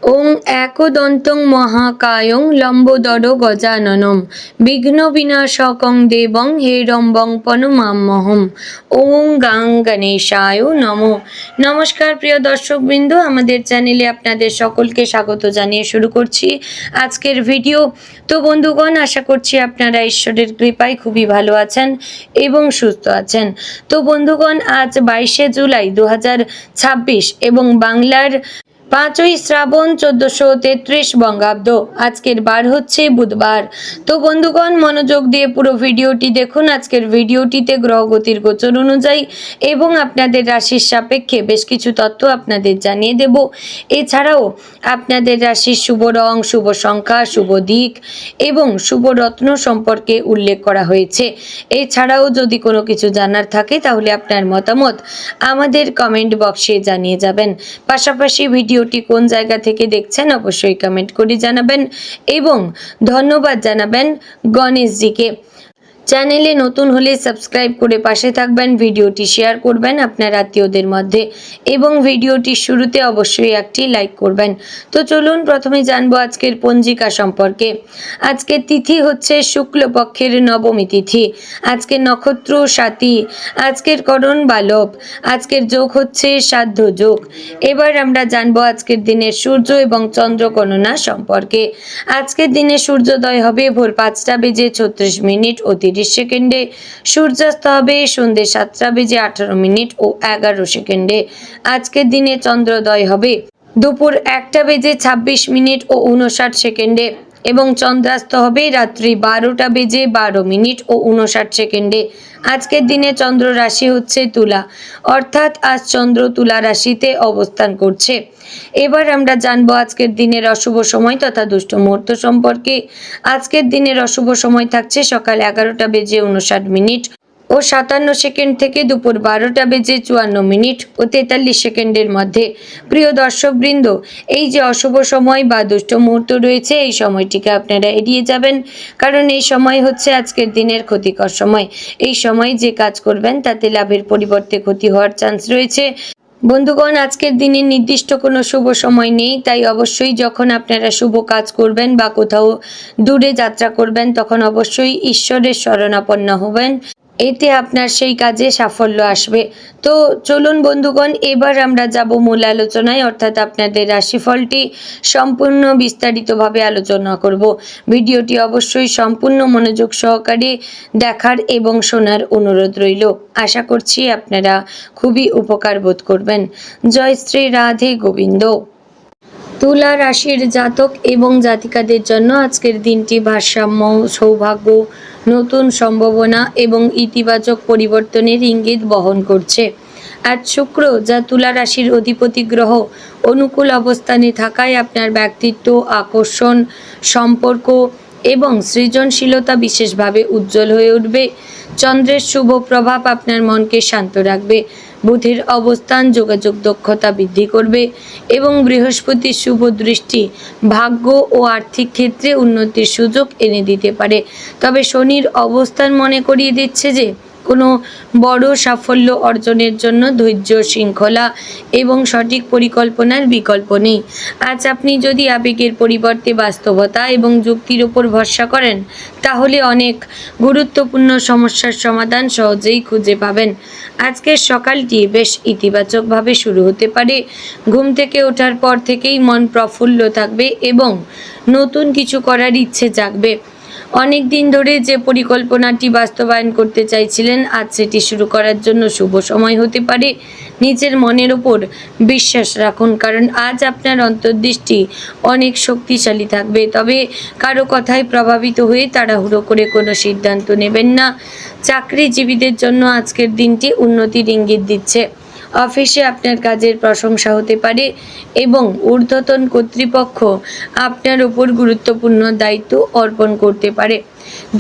ওং একদন্তং মহাকায়ং লম্বোদর গজাননম বিঘ্ন বিনাশকং দেবং হেরম্বং পনমাম্যহম। ওং গাং গণেশায় নমঃ। নমস্কার প্রিয় দর্শকবৃন্দ, আমাদের চ্যানেলে আপনাদের সকলকে স্বাগত জানিয়ে শুরু করছি আজকের ভিডিও। তো বন্ধুগণ, আশা করছি আপনারা ঈশ্বরের কৃপায় খুবই ভালো আছেন এবং সুস্থ আছেন। তো বন্ধুগণ, আজ 22শে জুলাই 2026 এবং বাংলার 5ই শ্রাবণ 1433 বঙ্গাব্দ। আজকের বার হচ্ছে বুধবার। তো বন্ধুগণ, মনোযোগ দিয়ে পুরো ভিডিওটি দেখুন। আজকের ভিডিওটিতে গ্রহগতির গোচর অনুযায়ী এবং আপনাদের রাশির সাপেক্ষে বেশ কিছু তথ্য আপনাদের জানিয়ে দেব। এছাড়াও আপনাদের রাশির শুভ রং, শুভ সংখ্যা, শুভ দিক এবং শুভ রত্ন সম্পর্কে উল্লেখ করা হয়েছে। এছাড়াও যদি কোনো কিছু জানার থাকে তাহলে আপনার মতামত আমাদের কমেন্ট বক্সে জানিয়ে যাবেন। পাশাপাশি ভিডিওটি কোন জায়গা থেকে দেখছেন অবশ্যই কমেন্ট করে জানাবেন এবং ধন্যবাদ জানাবেন গণেশজিকে। চ্যানেলে নতুন হলে সাবস্ক্রাইব করে পাশে থাকবেন, ভিডিওটি শেয়ার করবেন আপনার আত্মীয়দের মধ্যে এবং ভিডিওটির শুরুতে অবশ্যই একটি লাইক করবেন। তো চলুন প্রথমে জানবো আজকের পঞ্জিকা সম্পর্কে। আজকের তিথি হচ্ছে শুক্লপক্ষের নবমী তিথি। আজকের নক্ষত্র স্বাতী, আজকের করণ বালব, আজকের যোগ হচ্ছে সাধ্য যোগ। এবার আমরা জানবো আজকের দিনের সূর্য এবং চন্দ্র গণনা সম্পর্কে। আজকের দিনে সূর্যোদয় হবে ভোর 5টা বেজে 36 মিনিট ও 30 সেকেন্ডে, সূর্যাস্ত হবে সন্ধ্যে 7টা বেজে 18 মিনিট ও 11 সেকেন্ডে। আজকের দিনে চন্দ্রোদয় হবে দুপুর 1টা বেজে 26 মিনিট ও 59 সেকেন্ডে এবং চন্দ্রাস্ত হবে রাত্রি 12টা বেজে 12 মিনিট ও 59 সেকেন্ডে। আজকের দিনে চন্দ্র রাশি হচ্ছে তুলা, অর্থাৎ আজ চন্দ্র তুলা রাশিতে অবস্থান করছে। এবার আমরা জানবো আজকের দিনের অশুভ সময় তথা দুষ্ট মুহূর্ত সম্পর্কে। আজকের দিনের অশুভ সময় থাকছে সকাল 11টা বেজে 59 মিনিট ও 57 সেকেন্ড থেকে দুপুর 12টা বেজে 54 মিনিট ও 43 সেকেন্ডের মধ্যে। প্রিয় দর্শকবৃন্দ, এই যে অশুভ সময় বা দুষ্ট মুহূর্ত রয়েছে, এই সময়টিকে আপনারা এড়িয়ে যাবেন, কারণ এই সময় হচ্ছে আজকের দিনের ক্ষতিকর সময়। এই সময় যে কাজ করবেন তাতে লাভের পরিবর্তে ক্ষতি হওয়ার চান্স রয়েছে। বন্ধুগণ, আজকের দিনে নির্দিষ্ট কোনো শুভ সময় নেই, তাই অবশ্যই যখন আপনারা শুভ কাজ করবেন বা কোথাও দূরে যাত্রা করবেন তখন অবশ্যই ঈশ্বরের শরণাপন্ন হবেন, এতে আপনার সেই কাজে সাফল্য আসবে। তো চলুন বন্ধুগণ, এবার আমরা যাব মূল আলোচনায়, অর্থাৎ আপনাদের রাশিফলটি সম্পূর্ণ বিস্তারিতভাবে আলোচনা করব। ভিডিওটি অবশ্যই সম্পূর্ণ মনোযোগ সহকারে দেখার এবং শোনার অনুরোধ রইল। আশা করছি আপনারা খুবই উপকার বোধ করবেন। জয় শ্রী রাধে গোবিন্দ। তুলা রাশির জাতক এবং জাতিকাদের জন্য আজকের দিনটি ভারসাম্য, সৌভাগ্য, নতুন সম্ভাবনা এবং ইতিবাচক পরিবর্তনের ইঙ্গিত বহন করছে। আজ শুক্র, যা তুলা রাশির অধিপতি গ্রহ, অনুকূল অবস্থানে থাকায় আপনার ব্যক্তিত্ব, আকর্ষণ, সম্পর্ক এবং সৃজনশীলতা বিশেষভাবে উজ্জ্বল হয়ে উঠবে। চন্দ্রের শুভ প্রভাব আপনার মনকে শান্ত রাখবে। বুধের অবস্থান যোগাযোগ দক্ষতা বৃদ্ধি করবে এবং বৃহস্পতির শুভ দৃষ্টি ভাগ্য ও আর্থিক ক্ষেত্রে উন্নতির সুযোগ এনে দিতে পারে। তবে শনির অবস্থান মনে করিয়ে দিচ্ছে যে কোনো বড় সাফল্য অর্জনের জন্য ধৈর্য, শৃঙ্খলা এবং সঠিক পরিকল্পনার বিকল্প নেই। আজ আপনি যদি আবেগের পরিবর্তে বাস্তবতা এবং যুক্তির উপর ভরসা করেন তাহলে অনেক গুরুত্বপূর্ণ সমস্যার সমাধান সহজেই খুঁজে পাবেন। আজকের সকালটি বেশ ইতিবাচকভাবে শুরু হতে পারে। ঘুম থেকে ওঠার পর থেকেই মন প্রফুল্ল থাকবে এবং নতুন কিছু করার ইচ্ছে জাগবে। অনেক দিন ধরে যে পরিকল্পনাটি বাস্তবায়ন করতে চাইছিলেন, আজ সেটি শুরু করার জন্য শুভ সময় হতে পারে। নিজের মনের ওপর বিশ্বাস রাখুন, কারণ আজ আপনার অন্তর্দৃষ্টি অনেক শক্তিশালী থাকবে। তবে কারো কথায় প্রভাবিত হয়ে তাড়াহুড়ো করে কোনো সিদ্ধান্ত নেবেন না। চাকরিজীবীদের জন্য আজকের দিনটি উন্নতির ইঙ্গিত দিচ্ছে। অফিসে আপনার কাজের প্রশংসা হতে পারে এবং ঊর্ধ্বতন কর্তৃপক্ষ আপনার উপর গুরুত্বপূর্ণ দায়িত্ব অর্পণ করতে পারে।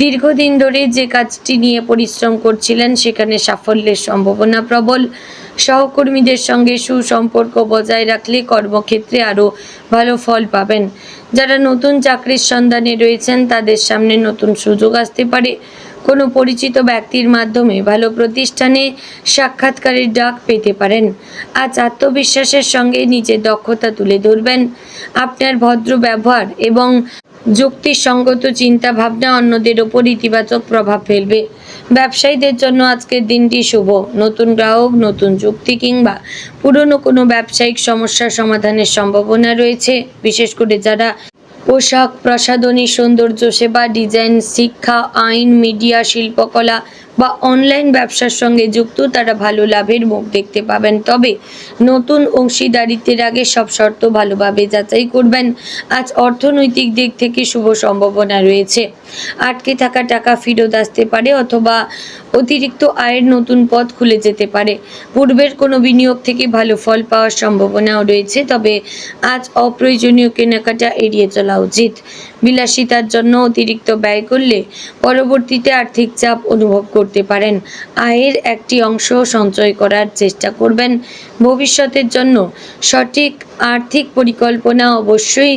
দীর্ঘদিন ধরে যে কাজটি নিয়ে পরিশ্রম করছিলেন সেখানে সাফল্যের সম্ভাবনা প্রবল। সহকর্মীদের সঙ্গে সুসম্পর্ক বজায় রাখলে কর্মক্ষেত্রে আরও ভালো ফল পাবেন। যারা নতুন চাকরির সন্ধানে রয়েছেন তাদের সামনে নতুন সুযোগ আসতে পারে। কোনো পরিচিত ব্যক্তির মাধ্যমে ভালো প্রতিষ্ঠানে সাক্ষাৎকারের ডাক পেতে পারেন। আজ আত্মবিশ্বাসের সঙ্গে নিজের দক্ষতা তুলে ধরবেন। আপনার ভদ্র ব্যবহার এবং যুক্তিসঙ্গত চিন্তা ভাবনা অন্যদের ওপর ইতিবাচক প্রভাব ফেলবে। ব্যবসায়ীদের জন্য আজকের দিনটি শুভ। নতুন গ্রাহক, নতুন চুক্তি কিংবা পুরনো কোনো ব্যবসায়িক সমস্যা সমাধানের সম্ভাবনা রয়েছে। বিশেষ করে যারা পোশাক, প্রসাধনী, সৌন্দর্য সেবা, ডিজাইন, শিক্ষা, আইন, মিডিয়া, শিল্পকলা বা অনলাইন ব্যবসার সঙ্গে যুক্ত, তারা ভালো লাভের মুখ দেখতে পাবেন। তবে নতুন অংশীদারিত্বের আগে সব শর্ত ভালোভাবে যাচাই করবেন। আজ অর্থনৈতিক দিক থেকে শুভ সম্ভাবনা রয়েছে। আটকে থাকা টাকা ফেরত আসতে পারে অথবা অতিরিক্ত আয়ের নতুন পথ খুলে যেতে পারে। পূর্বের কোনো বিনিয়োগ থেকে ভালো ফল পাওয়ার সম্ভাবনাও রয়েছে। তবে আজ অপ্রয়োজনীয় কেনাকাটা এড়িয়ে চলা উচিত। বিলাসিতার জন্য অতিরিক্ত ব্যয় করলে পরবর্তীতে আর্থিক চাপ অনুভব করতে পারেন। আয়ের একটি অংশ সঞ্চয় করার চেষ্টা করবেন। ভবিষ্যতের জন্য সঠিক আর্থিক পরিকল্পনা অবশ্যই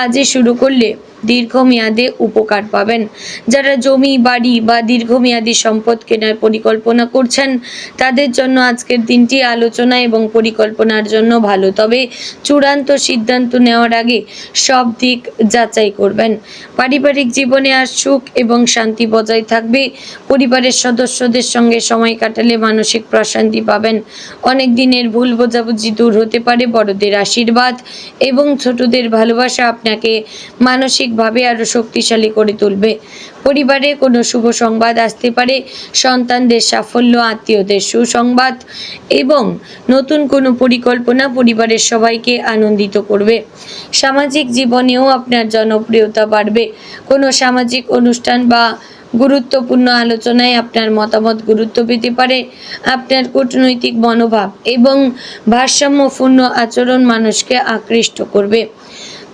আজই শুরু করলে দীর্ঘমেয়াদে উপকার পাবেন। যারা জমি, বাড়ি বা দীর্ঘমেয়াদী সম্পদ কেনার পরিকল্পনা করছেন, তাদের জন্য আজকের দিনটি আলোচনা এবং পরিকল্পনার জন্য ভালো। তবে চূড়ান্ত সিদ্ধান্ত নেওয়ার আগে সব দিক যাচাই করবেন। পারিবারিক জীবনে আজ সুখ এবং শান্তি বজায় থাকবে। পরিবারের সদস্যদের সঙ্গে সময় কাটালে মানসিক প্রশান্তি পাবেন। অনেক দিনের ভুল বোঝাবুঝি দূর হতে পারে। বড়দের আশীর্বাদ এবং ছোটদের ভালোবাসা আপনাকে মানসিকভাবে আরও শক্তিশালী করে তুলবে। পরিবারে কোনো শুভ সংবাদ আসতে পারে। সন্তানদের সাফল্য, আত্মীয়দের সুসংবাদ এবং নতুন কোনো পরিকল্পনা পরিবারের সবাইকে আনন্দিত করবে। সামাজিক জীবনেও আপনার জনপ্রিয়তা বাড়বে। কোনো সামাজিক অনুষ্ঠান বা গুরুত্বপূর্ণ আলোচনায় আপনার মতামত গুরুত্ব পেতে পারে। আপনার কূটনৈতিক মনোভাব এবং ভারসাম্যপূর্ণ আচরণ মানুষকে আকৃষ্ট করবে।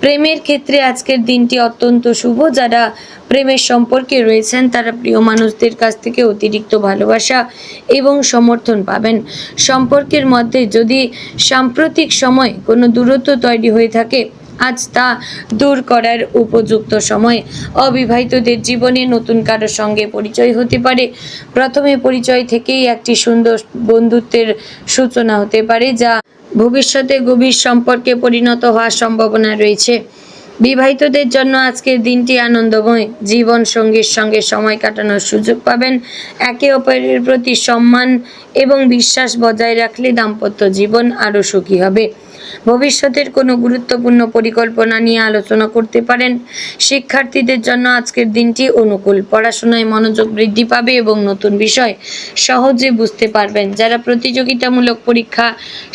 প্রেমের ক্ষেত্রে আজকের দিনটি অত্যন্ত শুভ। যারা প্রেমের সম্পর্কে রয়েছেন, তারা প্রিয় মানুষদের কাছ থেকে অতিরিক্ত ভালোবাসা এবং সমর্থন পাবেন। সম্পর্কের মধ্যে যদি সাম্প্রতিক সময় কোনো দূরত্ব তৈরি হয়ে থাকে, আজ তা দূর করার উপযুক্ত সময়। অবিবাহিতদের জীবনে নতুন কারোর সঙ্গে পরিচয় হতে পারে। প্রথমে পরিচয় থেকেই একটি সুন্দর বন্ধুত্বের সূচনা হতে পারে, যা ভবিষ্যতে গভীর সম্পর্কে পরিণত হওয়ার সম্ভাবনা রয়েছে। বিবাহিতদের জন্য আজকের দিনটি আনন্দময়। জীবন সঙ্গীর সঙ্গে সময় কাটানোর সুযোগ পাবেন। একে অপরের প্রতি সম্মান এবং বিশ্বাস বজায় রাখলে দাম্পত্য জীবন আরও সুখী হবে। ভবিষ্যতের কোনো গুরুত্বপূর্ণ পরিকল্পনা নিয়ে আলোচনা করতে পারেন। শিক্ষার্থীদের জন্য আজকের দিনটি অনুকূল। পড়াশোনায় মনোযোগ বৃদ্ধি পাবে এবং নতুন বিষয় সহজে বুঝতে পারবেন। যারা প্রতিযোগিতামূলক পরীক্ষা,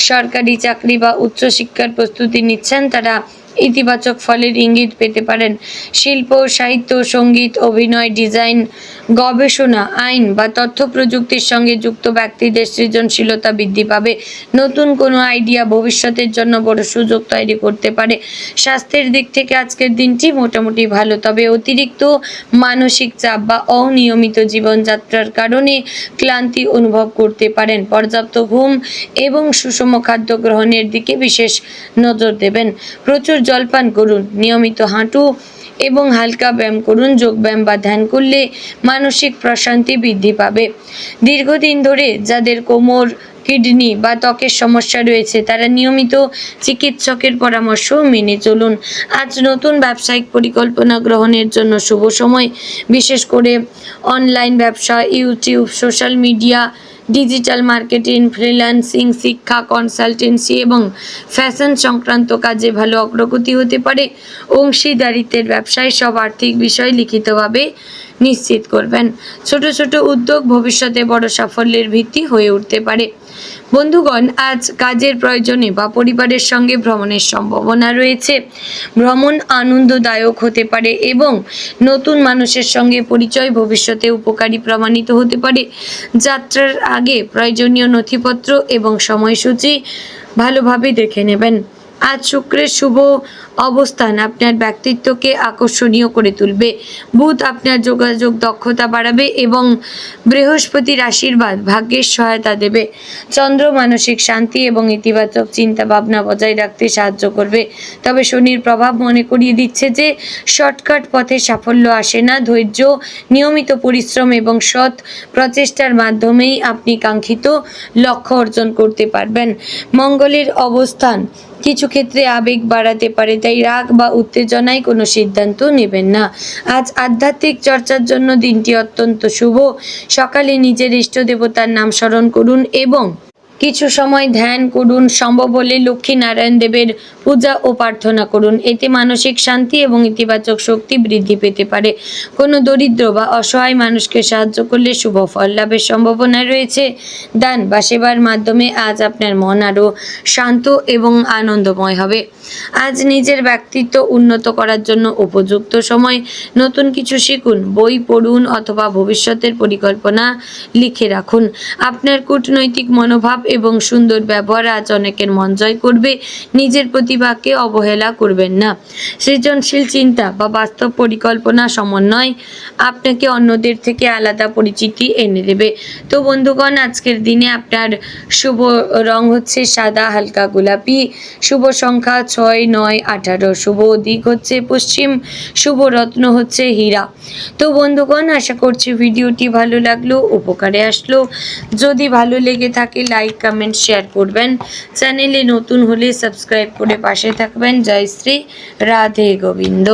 সরকারি চাকরি বা উচ্চশিক্ষার প্রস্তুতি নিচ্ছেন, তারা ইতিবাচক ফলের ইঙ্গিত পেতে পারেন। শিল্প, সাহিত্য, সঙ্গীত, অভিনয়, ডিজাইন, গবেষণা, আইন বা তথ্য প্রযুক্তির সঙ্গে যুক্ত ব্যক্তিদের সৃজনশীলতা বৃদ্ধি পাবে। নতুন কোনো আইডিয়া ভবিষ্যতের জন্য বড় সুযোগ তৈরি করতে পারে। স্বাস্থ্যের দিক থেকে আজকের দিনটি মোটামুটি ভালো। তবে অতিরিক্ত মানসিক চাপ বা অনিয়মিত জীবনযাত্রার কারণে ক্লান্তি অনুভব করতে পারেন। পর্যাপ্ত ঘুম এবং সুষম খাদ্য গ্রহণের দিকে বিশেষ নজর দেবেন। প্রচুর জলপান করুন, নিয়মিত হাঁটু এবং হালকা ব্যায়াম করুন। যোগব্যায়াম বা ধ্যান করলে মানসিক প্রশান্তি বৃদ্ধি পাবে। দীর্ঘদিন ধরে যাদের কোমর, কিডনি বা ত্বকের সমস্যা রয়েছে, তারা নিয়মিত চিকিৎসকের পরামর্শ মেনে চলুন। আজ নতুন ব্যবসায়িক পরিকল্পনা গ্রহণের জন্য শুভ সময়। বিশেষ করে অনলাইন ব্যবসা, YouTube, social media, digital marketing, freelancing, শিক্ষা, কনসালটেন্সি এবং ফ্যাশন সংক্রান্ত কাজে ভালো অগ্রগতি হতে পারে। অংশীদারিত্বের ব্যবসায় সব আর্থিক বিষয় লিখিতভাবে নিশ্চিত করবেন। ছোট ছোট উদ্যোগ ভবিষ্যতে বড় সাফল্যের ভিত্তি হয়ে উঠতে পারে। বন্ধুগণ, আজ কাজের প্রয়োজনে বা পরিবারের সঙ্গে ভ্রমণের সম্ভাবনা রয়েছে। ভ্রমণ আনন্দদায়ক হতে পারে এবং নতুন মানুষের সঙ্গে পরিচয় ভবিষ্যতে উপকারী প্রমাণিত হতে পারে। যাত্রার আগে প্রয়োজনীয় নথিপত্র এবং সময়সূচি ভালোভাবে দেখে নেবেন। আজ শুক্রের শুভ অবস্থান আপনার ব্যক্তিত্বকে আকর্ষণীয় করে তুলবে। বুধ আপনার যোগাযোগ দক্ষতা বাড়াবে এবং বৃহস্পতির আশীর্বাদ ভাগ্যের সহায়তা দেবে। চন্দ্র মানসিক শান্তি এবং ইতিবাচক চিন্তা ভাবনা বজায় রাখতে সাহায্য করবে। তবে শনির প্রভাব মনে করিয়ে দিচ্ছে যে শর্টকাট পথে সাফল্য আসে না। ধৈর্য, নিয়মিত পরিশ্রম এবং সৎ প্রচেষ্টার মাধ্যমেই আপনি কাঙ্ক্ষিত লক্ষ্য অর্জন করতে পারবেন। মঙ্গলের অবস্থান কিছু ক্ষেত্রে আবেগ বাড়াতে পারে, তাই রাগ বা উত্তেজনায় কোনো সিদ্ধান্ত নেবেন না। আজ আধ্যাত্মিক চর্চার জন্য দিনটি অত্যন্ত শুভ। সকালে নিজের ইষ্ট দেবতার নাম স্মরণ করুন এবং কিছু সময় ধ্যান করুন। সম্ভব হলে লক্ষ্মী নারায়ণ দেবের পূজা ও প্রার্থনা করুন। এতে মানসিক শান্তি এবং ইতিবাচক শক্তি বৃদ্ধি পেতে পারে। কোনো দরিদ্র বা অসহায় মানুষকে সাহায্য করলে শুভ ফল লাভের সম্ভাবনা রয়েছে। দান বা সেবার মাধ্যমে আজ আপনার মন আরও শান্ত এবং আনন্দময় হবে। আজ নিজের ব্যক্তিত্ব উন্নত করার জন্য উপযুক্ত সময়। নতুন কিছু শিখুন, বই পড়ুন অথবা ভবিষ্যতের পরিকল্পনা লিখে রাখুন। আপনার কূটনৈতিক মনোভাব এবং সুন্দর ব্যবহার আজ অনেকের মন জয় করবে। নিজের প্রতিভাকে অবহেলা করবেন না। সৃজনশীল চিন্তা বা বাস্তব পরিকল্পনা সমন্বয় আপনাকে অন্যদের থেকে আলাদা পরিচিতি এনে দেবে। তো বন্ধুগণ, আজকের দিনে আপনার শুভ রং হচ্ছে সাদা হালকা গোলাপি, শুভ সংখ্যা 6, 9, 18, শুভ দিক হচ্ছে পশ্চিম, শুভ রত্ন হচ্ছে হীরা। তো বন্ধুগণ, আশা করছি ভিডিওটি ভালো লাগলো, উপকারে আসলো। যদি ভালো লেগে থাকে লাইক, কমেন্ট, শেয়ার করবেন। চ্যানেলে নতুন হলে সাবস্ক্রাইব করে পাশে থাকবেন। জয় শ্রী রাধে গোবিন্দ।